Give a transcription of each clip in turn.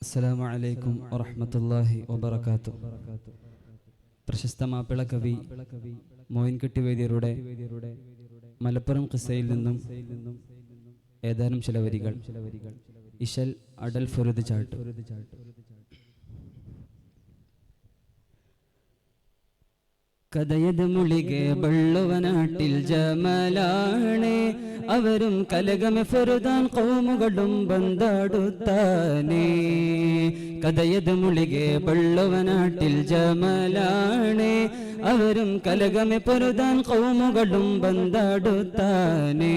അസ്സലാമു അലൈക്കും വറഹ്മത്തുള്ളാഹി വബറകാതുഹു. പ്രശസ്ത മാപ്പിള കവി മോയിൻകുട്ടി വൈദ്യരുടെ മലപ്പുറം ഖിസ്സയിൽ നിന്നും ഏതാനും ചില വരികൾ. ഇശൽ അടൽ ഫുറുദ് ചാട്ട്. കഥയത് മുളികെ ബള്ളുവനാട്ടിൽ ജമലാണ്, അവരും കലകമെ ഫുറുദാൻ കൗമുകളും ബന്ധാടുത്താനേ. കഥയത് മുളികെ ബള്ളുവനാട്ടിൽ ജമലാണ്, അവരും കലകമെ ഫുറുദാൻ കൗമുകളും ബന്ധാടുത്താനേ.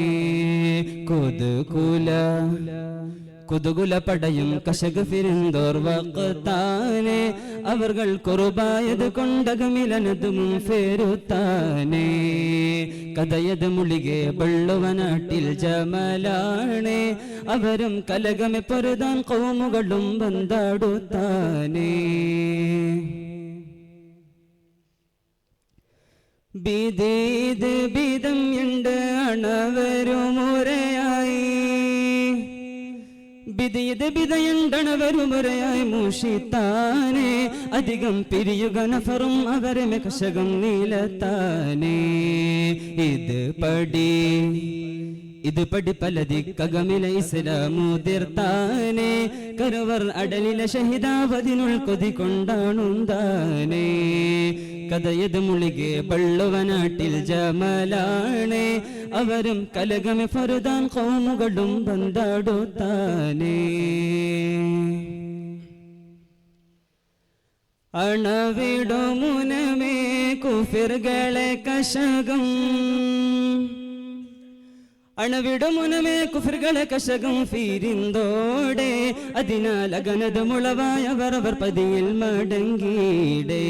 കുതുകുല പടയും കശക് ഫിരിന്തോർ വഖത്താനെ, അവർകൾ കുറുബായത് കൊണ്ടകമിലനതും ഫേരുത്താനെ. കഥയത് മുളികെ ബള്ളുവനാട്ടിൽ ജമലാണ്, അവരും കലകമെ പൊരുതാൻ കൗമുകളും ബന്ധാടുത്താനെ. ബിദീത് ബിദം ഉണ്ട് അണവരുമുറയായി, ബിദീത് ബിദയുണ്ടണവരുമുറയായി മൂഷിത്താനെ. അധികം പിരിയുക നഫറും അവരെ കശകം നീലത്താനെ. ഇത് പടി പലതിക്കകമില ഇസ്ലാമുതിർത്താനെ. കരുവർ അടലിലെ ഷഹിദാവതിനുൾ കൊതി കൊണ്ടാണുന്താനെ. കഥയത് മുളികെ ബള്ളുവനാട്ടിൽ ജമലാണ്, അവരും കലകമെ ഫറുദാൻ കൗമുകളും ബന്ധാടുത്താനെ. അണവിടുമുനമേ കുഫിറുകളെ കശകം, അണവിടുമുനമേ കുഫിറുകളെ കശകം ഫീരിന്തോടെ. അതിനാൽ അകനത് മുളവായവർ അവർ പതിയിൽ മടങ്ങിയിടേ.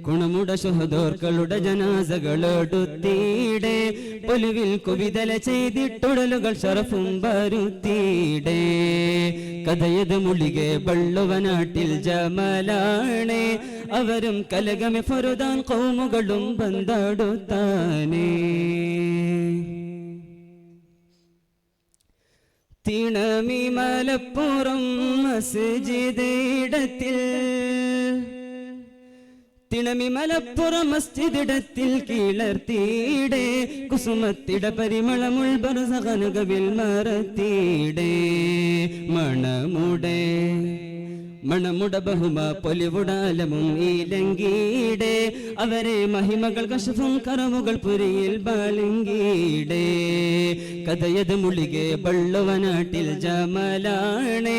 ഗുണമുട ശുഹദോർക്കളുടെ ജനാസകളോടുത്തീടെ. പൊലുവിൽ കുവിതല ചെയ്തിട്ടുടലുകൾ ഷറഫും വരുത്തീടെ. കഥയത് മുളികെ ബള്ളുവനാട്ടിൽ ജമലാണ്, അവരും കലകമെ ഫറുദാൻ കൗമുകളും ബന്ധാടുത്താനെ. തിണമി മലപ്പുറം മസ്ജിദ് ഇടത്തിൽ, തിണമി മലപ്പുറം മസ്ജിദിടത്തിൽ കീളർത്തീടെ. കുസുമത്തിട പരിമളമുൾ ബർസഖനകവിൽ മറത്തീടെ. മണമുട ബഹുമ പൊലിവുടാലമും ഈലങ്കീടെ. അവരെ മഹിമകൾ കശഫും കറവുകൾ പുരിയിൽ ബാലങ്കീടെ. കഥയത് മുളികെ ബള്ളുവനാട്ടിൽ ജമലാണ്,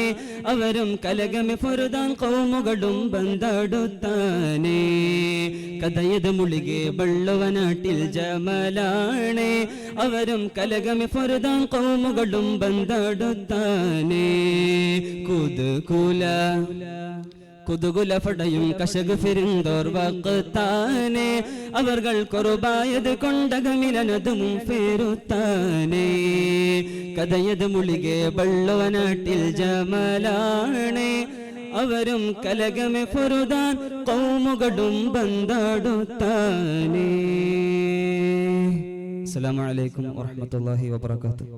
അവരും കലകമെ ഫറുദാൻ കൗമുകളും ബന്ധാടുത്താനെ. കഥയത് മുളികെ ബള്ളുവനാട്ടിൽ ജമലാണ്, അവരും കലകമെ ഫറുദാൻ കൗമുകളും ബന്ധാടുത്താനെ. കുതുകുല ഫടയും കശക് ഫിരിന്തോർ വഖത്താനെ, അവർകൾ കുറുബായത് കൊണ്ടകമിലനതും ഫേരുത്താനെ. കഥയത് മുളികെ ബള്ളുവനാട്ടിൽ ജമലാണ്, അവരും കലകമെ ഫറുദാൻ കൗമുകളും ബന്ധാടുത്താനെ. അസ്സലാമു അലൈക്കും വറഹ്മത്തുള്ളാഹി വബറകാതുഹു.